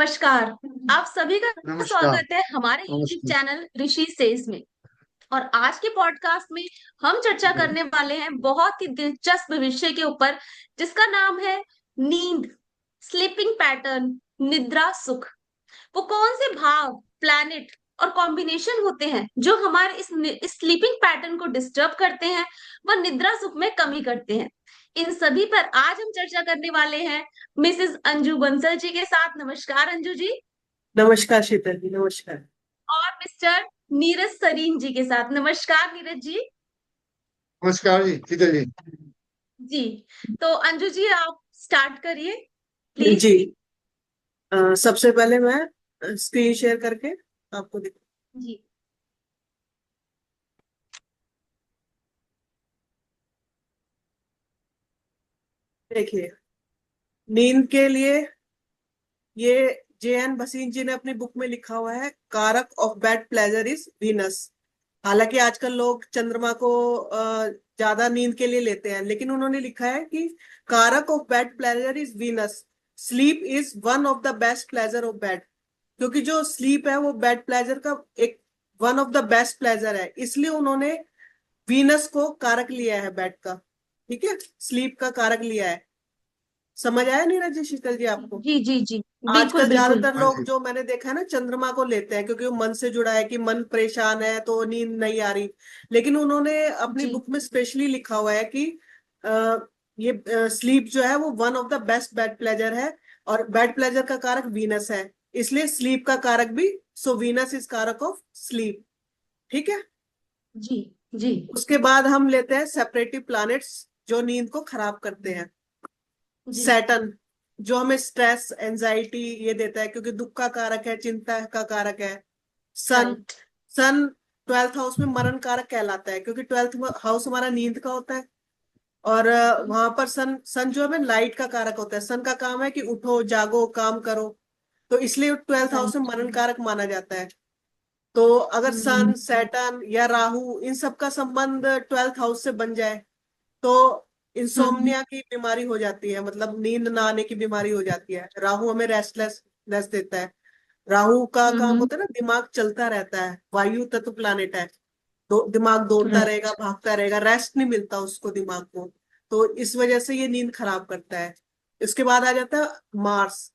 नमस्कार। आप सभी का नमस्कार। स्वागत है हमारे यूट्यूब नमस्कार। चैनल ऋषि सेज में। और आज के पॉडकास्ट में हम चर्चा करने वाले हैं बहुत ही दिलचस्प विषय के ऊपर, जिसका नाम है नींद, स्लीपिंग पैटर्न, निद्रा सुख। वो कौन से भाव, प्लैनेट और कॉम्बिनेशन होते हैं जो हमारे इस स्लीपिंग पैटर्न को डिस्टर्ब करते हैं व निद्रा सुख में कमी करते हैं। इन सभी पर आज हम चर्चा करने वाले हैं मिसेस अंजू बंसल जी के साथ। नमस्कार अंजू जी। नमस्कार शीतल जी, नमस्कार। और मिस्टर नीरज सरीन जी के साथ। नमस्कार नीरज जी। नमस्कार जी, शीतल जी। जी, तो अंजू जी आप स्टार्ट करिए प्लीज। जी। सबसे पहले मैं स्क्रीन शेयर करके आपको जी। देखिए, नींद के लिए ये जे.एन. भसीन जी ने अपनी बुक में लिखा हुआ है, कारक of bad pleasure is Venus. हालांकि आजकल लोग चंद्रमा को ज्यादा नींद के लिए लेते हैं, लेकिन उन्होंने लिखा है कि कारक of bad pleasure is Venus. Sleep is one of the best pleasure of bad. क्योंकि जो स्लीप है वो बेड प्लेजर का एक one of the best pleasure है, इसलिए उन्होंने वीनस को कारक लिया है बेड का। ठीक है, स्लीप का कारक लिया है। समझ आया नीरज जी, शीतल जी आपको? जी जी जी, बिल्कुल आजकल बिल्कुल। ज्यादातर हाँ लोग जी। जो मैंने देखा है ना, चंद्रमा को लेते हैं क्योंकि वो मन से जुड़ा है कि मन परेशान है तो नींद नहीं आ रही। लेकिन उन्होंने अपनी जी बुक में स्पेशली लिखा हुआ है कि आ, ये स्लीप जो है वो one of the best bed pleasure है, और बेड प्लेजर का कारक वीनस है, इसलिए स्लीप का कारक भी। सो वीनस इज कारक ऑफ स्लीप। ठीक है। जी जी उसके बाद हम लेते हैं सेपरेटिव प्लैनेट्स जो नींद को खराब करते हैं। जी। सैटर्न, जो हमें स्ट्रेस एंजाइटी ये देता है क्योंकि दुख का कारक है, चिंता का कारक है। सन, राइट। सन ट्वेल्थ हाउस में मरण कारक कहलाता है क्योंकि ट्वेल्थ हाउस हमारा नींद का होता है। और वहां पर सन सन जो है लाइट का कारक होता है। सन का काम है कि उठो जागो काम करो, तो इसलिए ट्वेल्थ हाउस में राइट। मरण कारक माना जाता है। तो अगर हम्म। सन सैटर्न या राहु इन सब का संबंध ट्वेल्थ हाउस से बन जाए तो हम्म। इंसोम्निया की बीमारी हो जाती है, मतलब नींद ना आने की बीमारी हो जाती है। राहु हमें रेस्टलेसनेस देता है। राहु का काम हम्म। होता है ना, दिमाग चलता रहता है, वायु तत्व प्लानिट है। तो दिमाग दौड़ता रहेगा, राइट। भागता रहेगा, रेस्ट नहीं मिलता उसको दिमाग को। तो इस वजह से ये नींद खराब करता है। इसके बाद आ जाता है मार्स।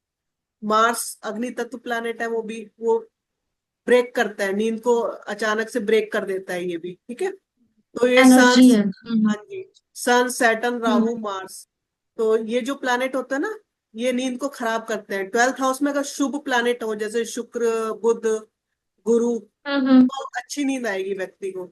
मार्स अग्नि तत्व प्लानिट है, वो ब्रेक करता है नींद को, अचानक से ब्रेक कर देता है ये भी। ठीक है। तो ये सन, एनर्जी है। हाँ जी, सन सैटर्न हम्म। राहु मार्स, तो ये जो प्लैनेट होता है ना, ये नींद को खराब करते हैं। ट्वेल्थ हाउस में अगर शुभ प्लैनेट हो जैसे शुक्र, बुध, गुरु, हम्म। तो अच्छी नींद आएगी व्यक्ति को।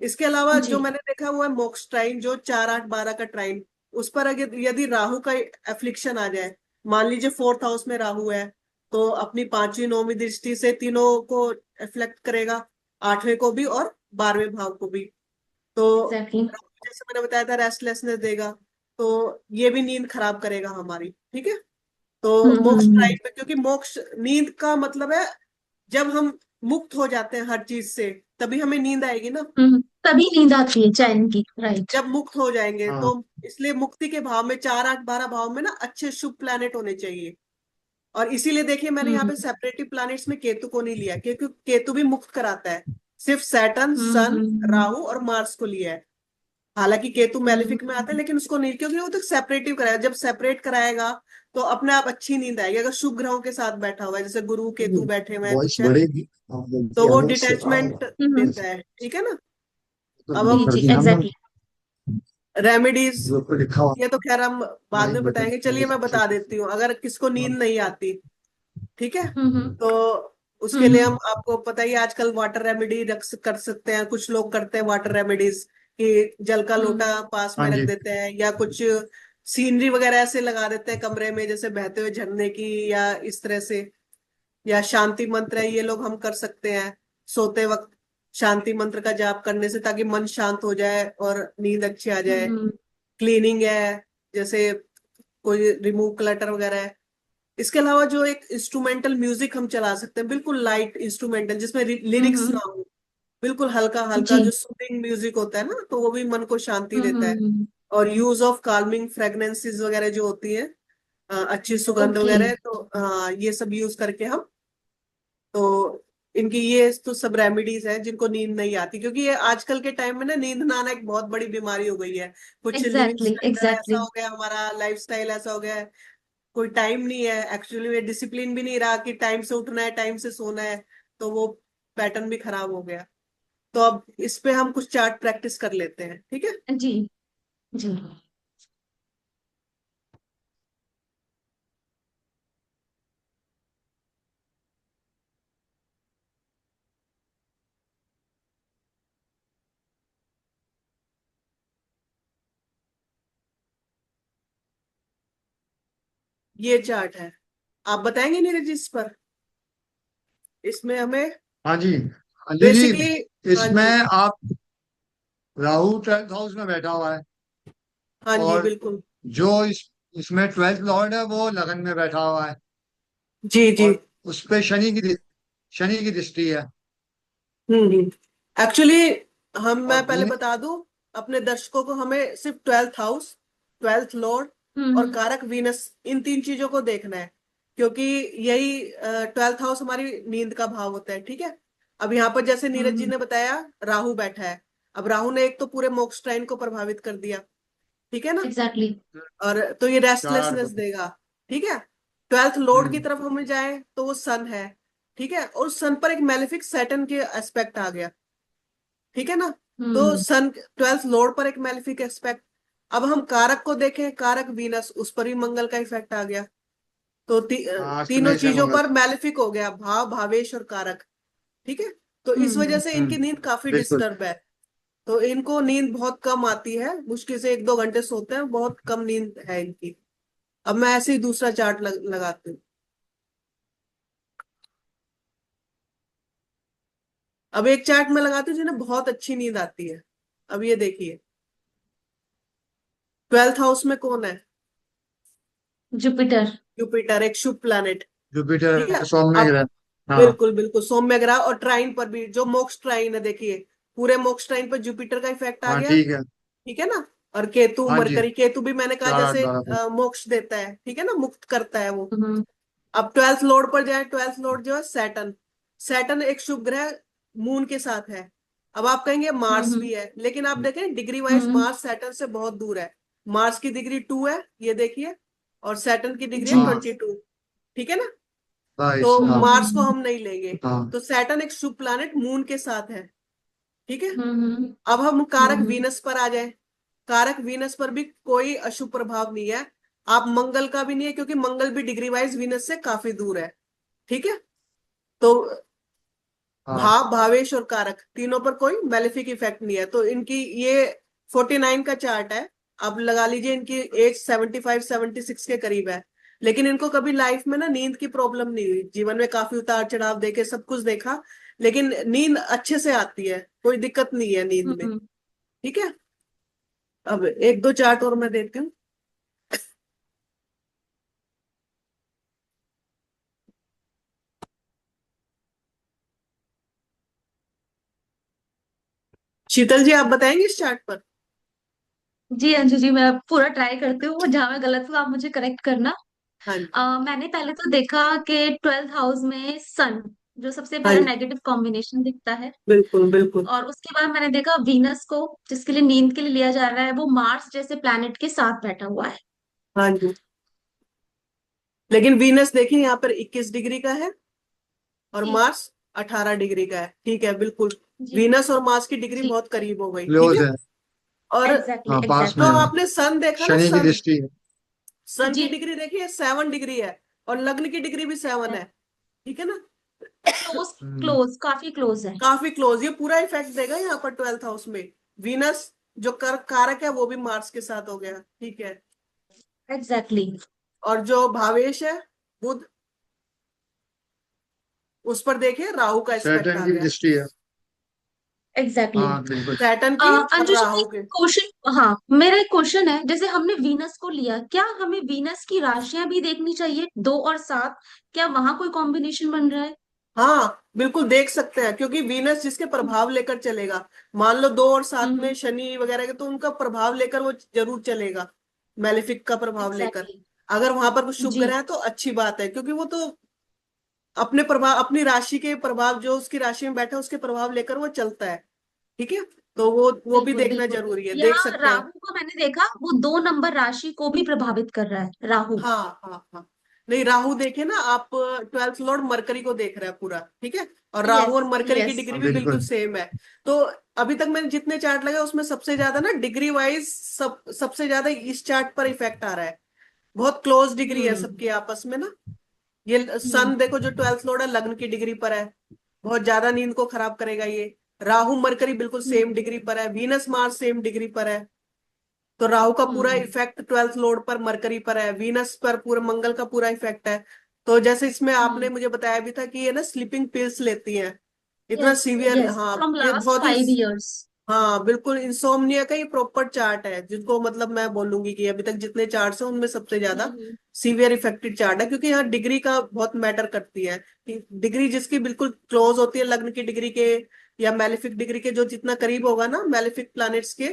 इसके अलावा जी। जो मैंने देखा हुआ है मोक्ष ट्राइन, जो 4 8 12 का ट्राइन, उस पर अगर यदि राहु का एफ्लिक्शन आ जाए, मान लीजिए फोर्थ हाउस में राहु है, तो अपनी पांचवी नौवीं दृष्टि से तीनों को इफेक्ट करेगा, आठवें को भी और 12वें भाव को भी। तो एग्जैक्टली। जैसे मैंने बताया था रेस्टलेसनेस देगा, तो ये भी नींद खराब करेगा हमारी। ठीक है। तो मोक्ष हम्म। टाइम पे, क्योंकि मोक्ष नींद का मतलब है जब हम मुक्त हो जाते हैं हर चीज से, तभी हमें नींद आएगी ना। तभी नींद आती है हाँ, चैन की। राइट। जब मुक्त हो जाएंगे तो, हाँ। इसलिए मुक्ति के भाव में 4 8 12 भाव में ना अच्छे शुभ प्लैनेट होने चाहिए। और इसीलिए देखिए मैंने यहाँ हम्म। पे सेपरेटिव प्लैनेट्स में केतु को नहीं लिया, क्योंकि केतु भी मुक्त कराता है। सिर्फ सैटर्न, सन, हम्म। राहु और मार्स को लिया है। हालांकि केतु हम्म। मैलेफिक में आता है, लेकिन उसको नहीं, क्योंकि वो तो सेपरेटिव कराएगा। जब सेपरेट कराएगा तो अपने आप अच्छी नींद आएगी। अगर शुभ ग्रहों के साथ बैठा हुआ है, जैसे गुरु केतु बैठे हुए हैं वॉइस कुछ है, बढ़ेगी। तो वो से डिटैचमेंट देता है। ठीक है ना। अब जी हम जी, कर ना। एग्जैक्टली। रेमेडीज, जो ऊपर लिखा हुआ ये तो खैर हम बाद माई में बटन। बताएंगे, चलिए मैं बता देती हूँ अगर किसको नींद नहीं आती। ठीक है। हम्म। तो उसके लिए हम, आपको पता ही है, आजकल वाटर रेमेडी रख कर सकते हैं। कुछ लोग करते हैं वाटर रेमेडीज कि जल का हम्म। लोटा पास हाँ में रख जी। देते हैं, या कुछ सीनरी वगैरह ऐसे लगा देते हैं कमरे में, जैसे बहते हुए झरने की, या इस तरह से। या शांति मंत्र है, ये लोग हम कर सकते हैं सोते वक्त, शांति मंत्र का जाप करने से, ताकि मन शांत हो जाए और नींद अच्छी आ जाए। हम्म। क्लीनिंग है, जैसे कोई रिमूव क्लटर वगैरह है। इसके अलावा जो एक इंस्ट्रूमेंटल म्यूजिक हम चला सकते हैं, बिल्कुल लाइट इंस्ट्रूमेंटल जिसमें लिरिक्स हम्म। ना हो, बिल्कुल हल्का हल्का, जी। जो सूदिंग म्यूजिक होता है ना, तो वो भी मन को शांति देता है। हम्म। और यूज ऑफ काल्मिंग फ्रेग्रेंसेस वगैरह जो होती है, अच्छी सुगंध ओके। वगैरह है, तो ये सब यूज करके हम, तो इनकी ये तो सब रेमेडीज हैं जिनको नींद नहीं आती, क्योंकि ये आजकल के टाइम में ना नींद ना आना एक बहुत बड़ी बीमारी हो गई है। कुछ लिविंग एग्जैक्टली स्टैंडर्ड ऐसा एग्जैक्टली। हो गया, हमारा लाइफ स्टाइल ऐसा हो गया है, कोई टाइम नहीं है एक्चुअली में, डिसिप्लिन भी नहीं रहा कि टाइम से उठना है टाइम से सोना है, तो वो पैटर्न भी खराब हो गया। तो अब इस पे हम कुछ चार्ट प्रैक्टिस कर लेते हैं, ठीक है। जी जी। ये चार्ट है, आप बताएंगे नीरज जी इस पर, इसमें हमें हाँ जी। हाँ जी जी। बेसिकली। हाँ इसमें जी। आप, राहु 12th हाउस में बैठा हुआ है। हाँ जी और बिल्कुल। जो इसमें 12th लॉर्ड है वो लगन में बैठा हुआ है। जी जी। और उस पे शनि की दृष्टि है। एक्चुअली मैं और पहले बता दूं अपने दर्शकों को, हमें सिर्फ 12th हाउस, 12th लॉर्ड और हम्म कारक वीनस, इन तीन चीजों को देखना है, क्योंकि यही 12th हाउस हमारी नींद का भाव होता है, ठीक है। अब यहाँ पर जैसे नीरज जी हम्म। ने बताया, राहु बैठा है। अब राहु ने एक तो पूरे मोक्ष ट्राइन को प्रभावित कर दिया, ठीक है ना, एग्जैक्टली। और तो ये चार रेस्टलेसनेस को। देगा, ठीक है। 12th लॉर्ड की हम्म। तरफ हमें जाए तो वो सन है, ठीक है, और सन पर एक मेलेफिक सैटर्न के एस्पेक्ट आ गया, ठीक है ना। तो हम्म सन 12th लॉर्ड पर एक मेलेफिक एस्पेक्ट। अब हम कारक को देखें, कारक वीनस, उस पर भी मंगल का इफेक्ट आ गया। तो अष्ट तीनों में से चीजों मंगल। पर मेलेफिक हो गया, भाव भावेश और कारक, ठीक है। तो इस वजह हम्म। से इनकी नींद काफी बिल्कुल। डिस्टर्ब है। तो इनको नींद बहुत कम आती है, मुश्किल से 1-2 घंटे सोते हैं, बहुत कम नींद है इनकी। अब मैं ऐसे ही दूसरा चार्ट लगाती हूँ। अब एक चार्ट में लगाती हूँ जिन्हें बहुत अच्छी नींद आती है। अब ये देखिए, 12th हाउस में कौन है? जुपिटर। जुपिटर, एक शुभ प्लैनेट, ठीक है। जुपिटर सौम्य अब ग्रह। हाँ बिल्कुल बिल्कुल सौम्य ग्रह, और ट्राइन पर भी जो मोक्ष ट्राइन है, देखिए पूरे मोक्ष ट्राइन पर जुपिटर का इफेक्ट आ हाँ गया, ठीक है। ठीक है ना। और केतु, हाँ जी। मरकरी, केतु भी मैंने कहा 4 8 जैसे 12 को। मोक्ष देता है, ठीक है ना, मुक्त करता है वो। हम्म अब 12th लॉर्ड पर जाए, 12th लॉर्ड जो है सैटर्न, सैटर्न एक शुभ ग्रह मून के साथ है। अब आप कहेंगे मार्स हम्म भी है, लेकिन आप देखें डिग्री वाइज हम्म। मार्स सैटर्न से बहुत दूर है। मार्स की डिग्री 2 है, ये देखिए, और सैटर्न की डिग्री है जी। हाँ 22, ठीक है ना। 22। तो हाँ मार्स को हम नहीं लेंगे। हाँ। तो सैटर्न एक शुभ प्लैनेट मून के साथ है, ठीक है। हम्म अब हम कारक हम्म। वीनस पर आ जाए। कारक वीनस पर भी कोई अशुभ प्रभाव नहीं है। आप मंगल का भी नहीं है, क्योंकि मंगल भी डिग्री वाइज वीनस से काफी दूर है, ठीक है। तो हाँ। भाव, भावेश और कारक तीनों पर कोई मेलेफिक इफेक्ट नहीं है। तो इनकी ये 49 का चार्ट है। अब लगा लीजिए इनकी एज 75-76 के करीब है, लेकिन इनको कभी लाइफ में ना नींद की प्रॉब्लम नहीं हुई। जीवन में काफी उतार चढ़ाव देखे, सब कुछ देखा, लेकिन नींद अच्छे से आती है, कोई दिक्कत नहीं है नींद में, हम्म। ठीक है। अब एक दो चार्ट और मैं देती हूँ। शीतल जी, आप बताएंगे इस चार्ट पर? जी अंजू जी, मैं पूरा ट्राई करती हूँ, जहां मैं गलत हूँ आप मुझे करेक्ट करना। हाँ जी। मैंने पहले तो देखा कि 12th हाउस में सन, जो सबसे हाँ पहला जी नेगेटिव कॉम्बिनेशन दिखता है। बिल्कुल बिल्कुल। और उसके बाद मैंने देखा वीनस को, जिसके लिए नींद के लिए लिया जा रहा है, वो मार्स जैसे प्लैनेट के साथ बैठा हुआ है। हाँ जी, लेकिन वीनस देखिए यहाँ पर 21 डिग्री का है, और जी मार्स 18 डिग्री का है, ठीक है बिल्कुल। जी वीनस और मार्स की डिग्री जी। बहुत करीब हो गई, ठीक क्लोज है। है। और एग्जैक्टली हाँ पास जो में एग्जैक्टली। है। आपने सन देखा ना, शनि की सन, दृष्टि है। सन की जी। डिग्री देखिए 7 डिग्री है, और लग्न की डिग्री भी 7 है, ठीक है ना। क्लोज हम्म। क्लोज, काफी क्लोज है। काफी क्लोज, ये पूरा इफेक्ट देगा यहाँ पर 12th हाउस में। वीनस जो कारक है वो भी मार्स के साथ हो गया, ठीक है। एग्जैक्टली। और जो भावेश है, बुध, उस पर देखिए राहु का इस्पेक्ट सैटर्न आ की गया, दृष्टि है। एग्जैक्टली। हाँ बिल्कुल। सैटर्न की और अंजू जी, राहु के। क्वेश्चन, हाँ मेरा एक क्वेश्चन है, जैसे हमने वीनस को लिया, क्या हमें वीनस की राशियां भी देखनी चाहिए, 2 और 7? क्या वहां कोई कॉम्बिनेशन बन रहा है? हाँ बिल्कुल देख सकते हैं, क्योंकि वीनस जिसके प्रभाव लेकर चलेगा, मान लो 2 और 7 में हम्म। शनि वगैरह के, तो उनका प्रभाव लेकर वो जरूर चलेगा, मैलेफिक का प्रभाव लेकर। एग्जैक्टली। अगर वहां पर कुछ शुभ जी ग्रह है तो अच्छी बात है, क्योंकि वो तो अपने प्रभाव, अपनी राशि के प्रभाव, जो उसकी राशि में बैठा है उसके प्रभाव लेकर वो चलता है। ठीक है, तो वो भी बिल्कुल देखना बिल्कुल। जरूरी है, देख यहाँ सकते हैं। राहु को मैंने देखा, वो 2 नंबर राशि को भी प्रभावित कर रहा है राहु। हाँ हाँ हाँ। नहीं, राहु देखे ना आप, ट्वेल्थ लॉर्ड मरकरी को देख रहा है पूरा, ठीक है, और राहु यस और मरकरी की यस। डिग्री हाँ भी बिल्कुल बिल्कुल। सेम है। तो अभी तक मैंने जितने चार्ट लगाए उसमें सबसे ज्यादा ना डिग्री वाइज सबसे ज्यादा इस चार्ट पर इफेक्ट आ रहा है। बहुत क्लोज डिग्री है हम्म सबकी आपस में ना। ये हम्म सन देखो, जो ट्वेल्थ लॉर्ड है लग्न की डिग्री पर है, बहुत ज्यादा नींद को खराब करेगा ये। राहु मरकरी बिल्कुल सेम हम्म डिग्री पर है, वीनस मार्स सेम डिग्री पर है। तो राहु का पूरा हम्म इफेक्ट ट्वेल्थ लॉर्ड पर मरकरी पर है, वीनस पर पूरा मंगल का पूरा इफेक्ट है। तो जैसे इसमें आपने हम्म। मुझे बताया भी था कि ये ना स्लीपिंग पिल्स लेती हैं, इतना यस सीवियर, यस, हाँ फ्रॉम ये लास्ट बहुत ही, 5 इयर्स। हाँ बिल्कुल इंसोम्निया का ये प्रॉपर चार्ट है, जिनको मतलब मैं बोलूंगी कि अभी तक जितने चार्ट्स हैं उनमें सबसे ज्यादा हम्म सीवियर इफेक्टेड चार्ट है, क्योंकि यहाँ डिग्री का बहुत मैटर करती है। डिग्री जिसकी बिल्कुल क्लोज होती है लग्न की डिग्री के, या मैलेफिक डिग्री के जो जितना करीब होगा ना मैलेफिक प्लैनेट्स के,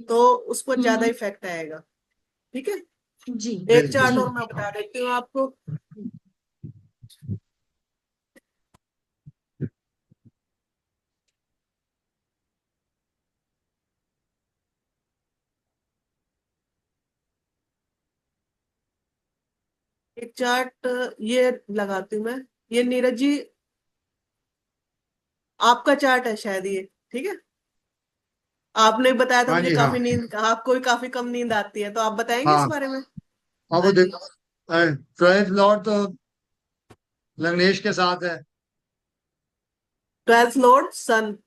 तो उस पर ज्यादा हम्म। इफेक्ट आएगा। ठीक है, जी एक चार्ट बिल्कुल। जी। और मैं बता देती हूँ आपको। एक चार्ट ये लगाती हूँ मैं, ये नीरज जी आपका चार्ट है शायद ये, ठीक है। आपने बताया था हाँ मुझे जी हाँ। काफी नींद, आपको भी काफी कम नींद आती है, तो आप बताएंगे इस हाँ बारे में। हाँ, हाँ वो जी। देखो, ट्वेल्थ लॉर्ड तो लग्नेश के साथ है। ट्वेल्थ लॉर्ड सन,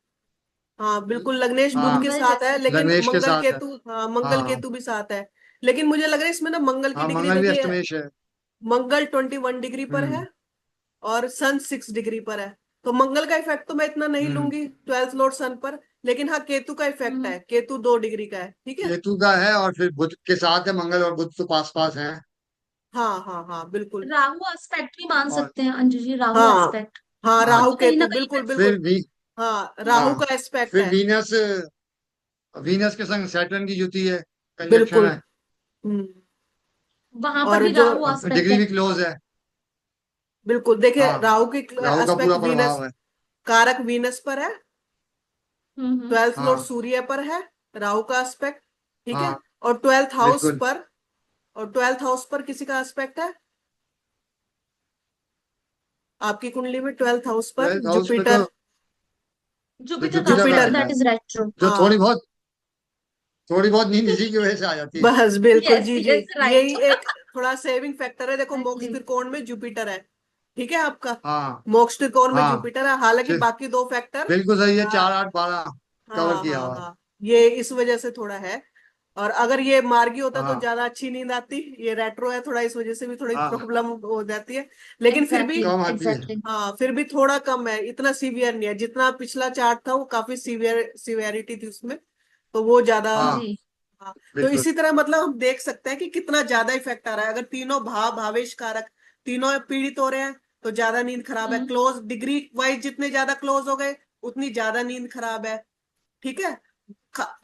हाँ बिल्कुल लग्नेश बुध हाँ, के मंगल साथ है, दशा। लेकिन लग्नेश के मंगल साथ है। केतु, हाँ मंगल हाँ केतु भी साथ है। लेकिन मुझे लग रहा है इसमें ना मंगल की हाँ, डिग्री मंगल भी देखिए, अष्टमेश है। मंगल 21 डिग्री पर है हम्म और सन 6 डिग्री पर है। तो मंगल का इफेक्ट तो मैं इतना नहीं हम्म। लूंगी ट्वेल्थ लॉर्ड सन पर, लेकिन हाँ केतु का इफेक्ट हम्म। है, केतु 2 डिग्री का है, ठीक है। केतु का है, और फिर बुध के साथ है, मंगल और बुध तो पास पास हैं। हाँ हाँ हाँ बिल्कुल। राहु एस्पेक्ट भी मान और सकते हैं अंजू जी, राहु हाँ एस्पेक्ट। हाँ, हाँ, राहु तो कहीं ना केतु कहीं बिल्कुल फिर बिल्कुल। भी, हाँ राहु हाँ, का एस्पेक्ट फिर है। वीनस, वीनस के संग सैटर्न की युति है, कंजक्शन बिल्कुल। है। हम्म। वहां पर और भी जो राहु एस्पेक्ट डिग्री है। भी क्लोज है। बिल्कुल देखिए, हाँ, राहु की राहु का पूरा एस्पेक्ट वीनस, प्रभाव है। कारक वीनस पर है, हम्म। ट्वेल्थ लॉर्ड हाँ सूर्य पर है, राहु का एस्पेक्ट, ठीक है। हाँ और ट्वेल्थ हाउस बिल्कुल। पर, और ट्वेल्थ हाउस पर किसी का एस्पेक्ट है आपकी कुंडली में, ट्वेल्थ हाउस पर ट्वेल्थ हाउस पे तो जुपिटर, जो जुपिटर का जुपिटर का एस्पेक्ट, जुपिटर, रहता दैट है, इज रेट्रो। जो थोड़ी हाँ बहुत, थोड़ी बहुत नींद इसी की वजह से आ जाती है। बस बिल्कुल यस जी जी। यस यही राइट। एक थोड़ा सेविंग फैक्टर है, देखो मोक्ष एग्जैक्टली। त्रिकोण में जुपिटर है, ठीक है आपका, हाँ मोक्ष त्रिकोण में हाँ, जुपिटर है, हालांकि फिर बाकी दो फैक्टर, बिल्कुल सही है, हाँ 4 8 12 कवर हाँ किया हाँ हुआ है। हाँ, ये इस वजह से थोड़ा है। और अगर ये मार्गी होता तो हाँ ज्यादा अच्छी नींद आती, ये रेट्रो है थोड़ा, इस वजह से भी थोड़ी हाँ, प्रॉब्लम हो जाती है, लेकिन फिर भी, एग्जैक्टली कम आती है। एग्जैक्टली। हाँ फिर भी थोड़ा कम है, इतना सीवियर नहीं है जितना पिछला चार्ट था, वो काफी सीवियरिटी थी उसमें, तो वो ज्यादा। हाँ जी। हाँ, तो बिल्कुल। इसी तरह मतलब हम देख सकते हैं कि कितना ज्यादा इफेक्ट आ रहा है, अगर तीनों भावेश कारक तीनों पीड़ित हो रहे हैं तो ज्यादा नींद खराब है, हम्म क्लोज डिग्री वाइज जितने ज्यादा क्लोज हो गए उतनी ज्यादा नींद खराब है, ठीक है।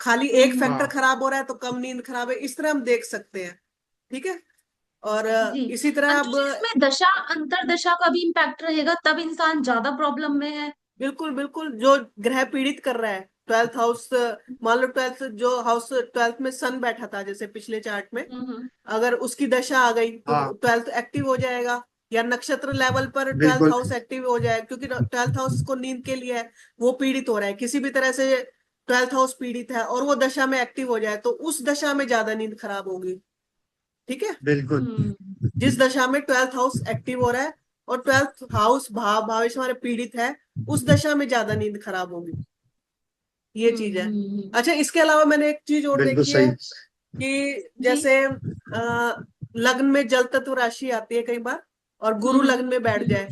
खाली एक फैक्टर हम्म। हाँ खराब हो रहा है तो कम नींद खराब है, इस तरह हम देख सकते हैं, ठीक है। और जी। इसी तरह अंजू अब, जी, इसमें दशा अंतर दशा का भी इम्पैक्ट रहेगा, तब इंसान ज्यादा प्रॉब्लम में है। बिल्कुल बिल्कुल, जो ग्रह पीड़ित कर रहा है ट्वेल्थ हाउस, मान लो ट्वेल्थ जो हाउस, ट्वेल्थ में सन बैठा था जैसे पिछले चार्ट में, हम्म। अगर उसकी दशा आ गई तो हाँ ट्वेल्थ एक्टिव हो जाएगा, या नक्षत्र लेवल पर ट्वेल्थ बिल्कुल हाउस एक्टिव हो जाएगा, क्योंकि ट्वेल्थ हाउस को नींद के लिए है, वो पीड़ित हो रहा है किसी भी तरह से, ट्वेल्थ हाउस पीड़ित है और वो दशा में एक्टिव हो जाए तो उस दशा में ज्यादा नींद खराब होगी, ठीक है। बिल्कुल। जिस दशा में ट्वेल्थ हाउस एक्टिव हो रहा है और ट्वेल्थ हाउस भावेश हमारे पीड़ित है, उस दशा में ज्यादा नींद खराब होगी, ये चीज है। हम्म। अच्छा, इसके अलावा मैंने एक चीज और बिल्कुल देखी है सही। कि जी। जैसे लग्न में जल तत्व राशि आती है कई बार, और गुरु लग्न में बैठ हम्म जाए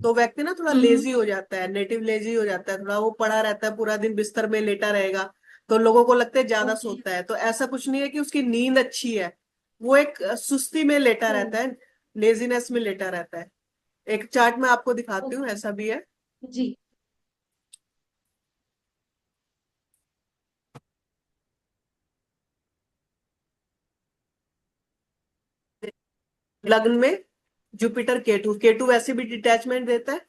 तो व्यक्ति ना थोड़ा हम्म लेजी हो जाता है, नेटिव लेजी हो जाता है, थोड़ा वो पड़ा रहता है पूरा दिन बिस्तर में लेटा रहेगा, तो लोगों को लगता है ज्यादा ओके। सोता है, तो ऐसा कुछ नहीं है कि उसकी नींद अच्छी है, वो एक सुस्ती में लेटा ओ। रहता है, लेजीनेस में लेटा रहता है। एक चार्ट में आपको दिखाती हूँ, ओके। ऐसा भी है। जी। लग्न में जुपिटर केतु, केतु वैसे भी डिटैचमेंट देता है,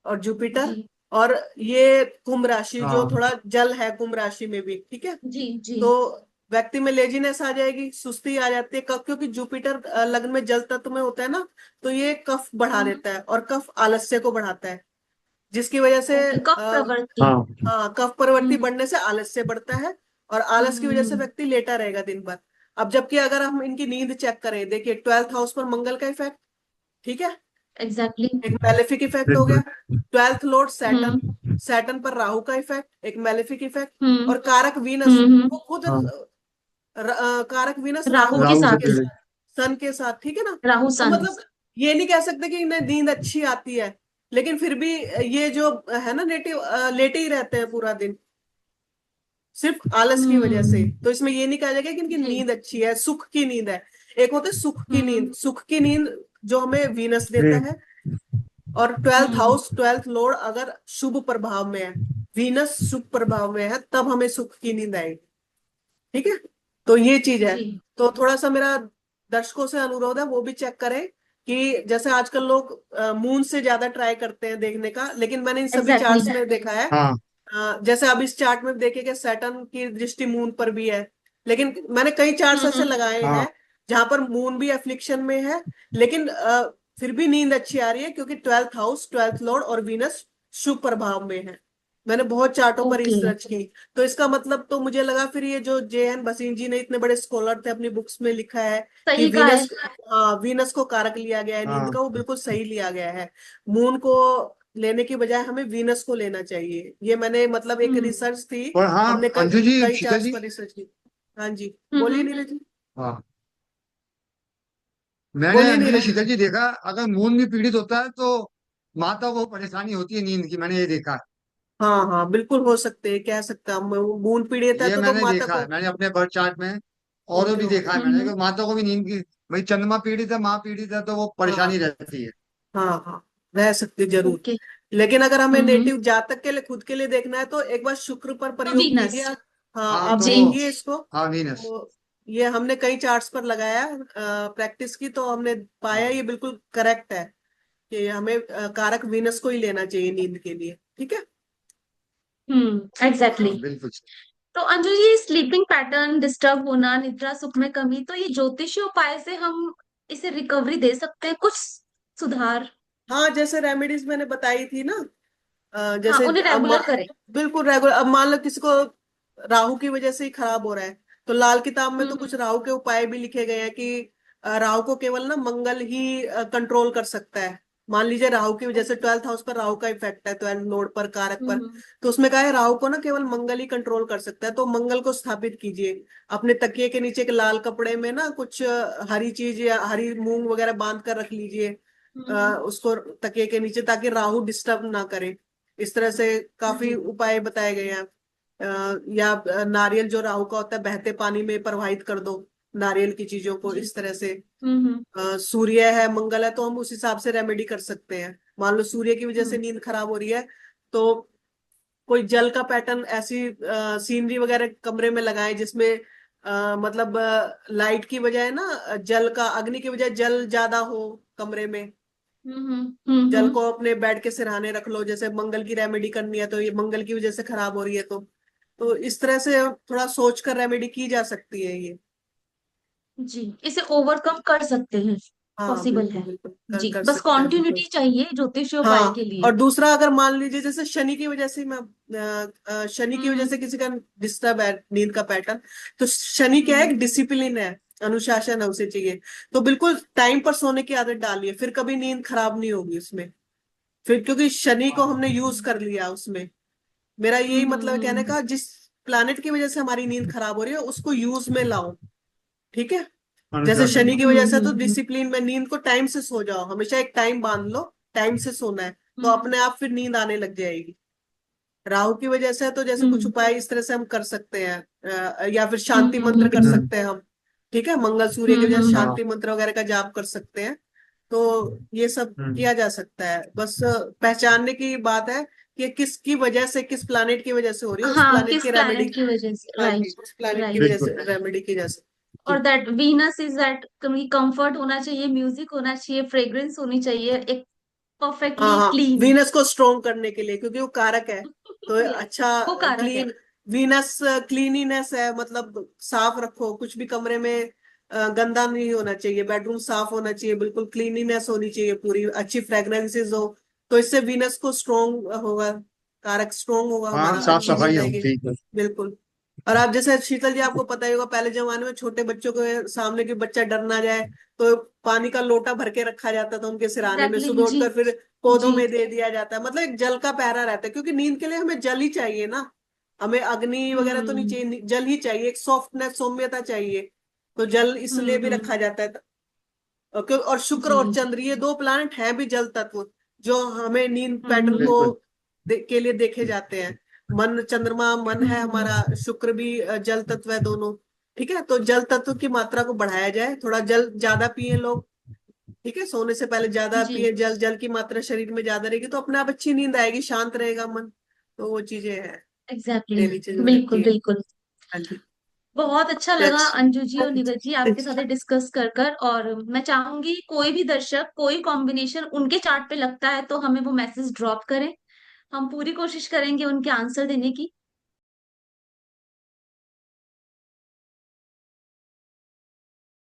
और जुपिटर, जी और ये कुंभ राशि जो हाँ थोड़ा जल है, कुंभ राशि में भी, ठीक है। जी जी। तो व्यक्ति में लेजीनेस आ जाएगी, सुस्ती आ जाती है, कफ, क्योंकि जुपिटर लग्न में जल तत्व में होता है ना, तो ये कफ बढ़ा हम्म, देता है, और कफ आलस्य को बढ़ाता है, जिसकी वजह से ओके, कफ प्रवृत्ति। हाँ हाँ, कफ प्रवृत्ति हम्म बढ़ने से आलस्य बढ़ता है, और आलस की वजह से हम्म। व्यक्ति लेटा रहेगा दिन भर। अब जबकि अगर हम इनकी नींद चेक करें, देखिए 12th हाउस पर मंगल का इफेक्ट, ठीक है, एग्जैक्टली। एक मेलेफिक इफेक्ट हो गया। बिल्कुल। 12th लॉर्ड सैटर्न, हम्म सैटर्न पर राहु का इफेक्ट, एक मेलेफिक इफेक्ट। हम्म और कारक वीनस, हम्म। वो खुद हाँ कारक वीनस राहु राहु और के राहु सन से के साथ। पीड़ित। साथ, सन के साथ, ठीक है ना। राहु तो सन। मतलब ये नहीं कह सकते कि इन्हें नींद अच्छी आती है, लेकिन फिर भी ये जो है ना नेटिव, लेटे ही रहते हैं पूरा दिन, सिर्फ आलस की वजह से। हम्म। तो इसमें ये नहीं कहा जाएगा कि इनकी जी। नींद अच्छी है, सुख की नींद है। एक होते सुख की नींद, हम्म सुख की नींद जो हमें वीनस देता जी। है। और 12th हम्म। हाउस, 12th लॉर्ड अगर शुभ प्रभाव में है, वीनस शुभ प्रभाव में है, तब हमें सुख की नींद आएगी, ठीक है। तो ये चीज है। जी। तो थोड़ा सा मेरा दर्शकों से अनुरोध है, वो भी चेक करें कि जैसे आजकल लोग मून से ज्यादा ट्राई करते हैं देखने का, लेकिन मैंने इन सभी एग्जैक्टली। चार्ट्स में देखा है, हाँ जैसे अब इस चार्ट में देखिए कि सैटर्न की दृष्टि मून पर भी है, लेकिन मैंने कई चार्ट्स ऐसे हम्म। लगाए हाँ हैं जहां पर मून भी एफ्लिक्शन में है, लेकिन फिर भी नींद अच्छी आ रही है, क्योंकि 12th हाउस, 12th लॉर्ड और वीनस शुभ प्रभाव में है। मैंने बहुत चार्टों पर ओके। रिसर्च की। तो इसका मतलब तो मुझे लगा फिर ये जो JN भसीन जी ने, इतने बड़े स्कॉलर थे, अपनी बुक्स में लिखा है कि सही कहा है। वीनस, हाँ, वीनस को कारक लिया गया है नींद हाँ। का, वो बिल्कुल सही लिया गया है। मून को लेने की बजाय हमें वीनस को लेना चाहिए, ये मैंने मतलब एक हम्म रिसर्च थी, और हाँ हमने अंजू जी, कई शीतल चार्ट्स जी। पर रिसर्च की। हाँ जी, बोलिए नीरज जी। हाँ मैंने बोलिए अंजू जी, नीरज जी। शीतल जी देखा, अगर मून भी पीड़ित होता है तो माता को परेशानी होती है नींद की, मैंने ये देखा है। हाँ हाँ, बिल्कुल हो सकते हैं, कह सकते हैं हम, मून पीड़ित है ये तो मैंने माता देखा को। है, मैंने अपने बर्थ चार्ट में और ओके भी देखा है ओके। मैंने कि माता को भी नींद की, भाई चंद्रमा पीड़ित है, माँ पीड़ित है, तो वो हाँ परेशानी रहती है। हाँ हाँ, रह सकते जरूर। ओके। लेकिन अगर हमें हम्म। नेटिव जातक के लिए, खुद के लिए देखना है, तो एक बार शुक्र पर तो प्रयोग वीनस। कीजिए आप। हाँ, हाँ आप तो वो, देखिए इसको। हाँ वीनस। तो ये हमने कई चार्ट्स पर लगाया, प्रैक्टिस की, तो हमने पाया ये बिल्कुल करेक्ट है कि हमें कारक वीनस को ही लेना चाहिए नींद के लिए, ठीक है। एग्जैक्टली। हाँ बिल्कुल। तो Anju ji, sleeping pattern disturb होना, निद्रा सुख में कमी, तो ये ज्योतिषीय उपाय से हम इसे रिकवरी दे सकते हैं, कुछ सुधार? हाँ, जैसे रेमेडीज मैंने बताई थी ना, हाँ, जैसे उन्हें अब रेगुलर करें। बिल्कुल रेगुलर। अब मान लो किसी को राहु की वजह से ही खराब हो रहा है, तो लाल किताब में तो हम्म कुछ राहु के उपाय भी लिखे गए हैं कि राहु को केवल ना मंगल ही कंट्रोल कर सकता है। मान लीजिए राहु की वजह से, 12th हाउस पर राहु का इफेक्ट है, 12th लॉर्ड पर, कारक पर, हम्म तो उसमें कहा है राहु को ना केवल मंगल ही कंट्रोल कर सकता है, तो मंगल को स्थापित कीजिए अपने तकिए के नीचे के लाल कपड़े में ना, कुछ हरी चीज या हरी मूंग वगैरह बांध कर रख लीजिए हम्म उसको तकिए के नीचे, ताकि राहु डिस्टर्ब ना करे। इस तरह से काफी जी। उपाय बताए गए हैं। या नारियल जो राहु का होता है, बहते पानी में प्रवाहित कर दो नारियल की चीजों को, जी। इस तरह से। हम्म। सूर्य है, मंगल है, तो हम उस हिसाब से रेमेडी कर सकते हैं। मान लो सूर्य की वजह से हम्म। नींद खराब हो रही है, तो कोई जल का पैटर्न, ऐसी सीनरी वगैरह कमरे में लगाएं जिसमें मतलब लाइट की बजाय ना, जल का, अग्नि की बजाय जल ज्यादा हो कमरे में। जल हम्म। को अपने बेड के सिरहाने रख लो, जैसे मंगल की रेमेडी करनी है, तो ये मंगल की वजह से खराब हो रही है, तो इस तरह से थोड़ा सोच कर रेमेडी की जा सकती है ये। जी, इसे ओवरकम कर सकते हैं। हाँ पॉसिबल बिल्कुल है। बिल्कुल, जी, कर बस सकते हैं बिल्कुल। कॉन्टिन्यूटी चाहिए ज्योतिषीय उपाय के हाँ, लिए। और दूसरा, अगर मान लीजिए जैसे शनि की वजह से, मैं शनि की वजह हम्म से किसी का डिस्टर्ब है नींद का पैटर्न, तो शनि क्या है, हम्म एक डिसिप्लिन है, अनुशासन है, उसे चाहिए। तो बिल्कुल टाइम पर सोने की आदत डालिए, फिर कभी नींद खराब नहीं होगी उसमें, फिर, क्योंकि शनि को हमने यूज कर लिया उसमें। मेरा यही मतलब है कहने हम्म। का, जिस प्लैनेट की वजह से हमारी नींद खराब हो रही है, उसको यूज में लाओ, ठीक है। जैसे अनुशासन। शनि की वजह से, तो हम्म। डिसिप्लिन में, नींद को टाइम से सो जाओ, हमेशा एक टाइम बांध लो, टाइम से सोना है, तो हम्म अपने आप फिर नींद आने लग जाएगी। राहु की वजह से है, तो जैसे कुछ हम्म उपाय इस तरह से हम कर सकते हैं, या फिर शांति मंत्र कर हम्म सकते हैं हम, ठीक है, मंगल सूर्य की वजह से हम्म। हाँ। शांति मंत्र वगैरह का जाप कर सकते हैं। तो ये सब हम्म। किया जा सकता है, बस पहचानने की बात है कि किसकी वजह से, किस प्लानिट की वजह से हो रही है, उस हाँ, प्लानिट किस की रेमेडी। प्लैनेट की वजह से, हाँ जी, राइट। उस प्लानिट की राइट। वजह बिल्कुल। से रेमेडी की जा सकती और that Venus is that comfort होना चाहिए, म्यूजिक होना चाहिए, फ्रेग्रेंस होनी चाहिए, एक हाँ परफेक्टली हाँ, क्लीन। वीनस को स्ट्रोंग करने के लिए, क्योंकि वो कारक है। तो यस, अच्छा, वो कारक है। क्लीन, वीनस क्लीनिनेस है, मतलब साफ रखो, कुछ भी कमरे में गंदा नहीं होना चाहिए, बेडरूम साफ होना चाहिए, बिल्कुल क्लीनिनेस होनी चाहिए, पूरी अच्छी फ्रेग्रेंसेस हो। तो इससे वीनस को स्ट्रोंग होगा, कारक स्ट्रोंग होगा हाँ, हमारा, साफ अच्छी सफाई नींद हो, आएगी। ठीक है। बिल्कुल। और आप जैसे शीतल जी, आपको पता ही होगा, पहले जमाने में छोटे बच्चों के सामने कि बच्चा डर ना जाए, तो पानी का लोटा भर के रखा जाता था उनके सिरहाने में, एग्जैक्टली सुबह जी। उठकर फिर पौधों जी। में दे दिया जाता है। मतलब एक जल का पहरा रहता है, क्योंकि नींद के लिए हमें जल ही चाहिए ना, हमें अग्नि वगैरह तो नहीं हम्म। चाहिए, जल ही चाहिए, एक सॉफ्टनेस, सौम्यता चाहिए। तो जल इसलिए भी हम्म। रखा जाता है। और शुक्र और जी। चंद्र, ये दो प्लैनेट हैं भी जल तत्व, जो हमें नींद पैटर्न को बिल्कुल। के लिए देखे जाते हैं। मन, चंद्रमा मन है हम्म। हमारा, शुक्र भी जल तत्व है, दोनों। ठीक है, तो जल तत्व की मात्रा को बढ़ाया जाए, थोड़ा जल ज्यादा पिए लोग। ठीक है, सोने से पहले ज्यादा जी। पिए, जल जल की मात्रा शरीर में ज्यादा रहेगी तो अपने आप अच्छी नींद आएगी, शांत रहेगा मन। तो वो चीजें हैं, एग्जैक्टली डेली चीजों में रखती बिल्कुल है। बिल्कुल। हाँ जी। बहुत अच्छा लगा अच्छा। अंजू जी और नीरज जी आपके साथ डिस्कस कर, और मैं चाहूंगी कोई भी दर्शक कोई कॉम्बिनेशन उनके चार्ट पे लगता है तो हमें वो मैसेज ड्रॉप करें। हम पूरी कोशिश करेंगे उनके आंसर देने की।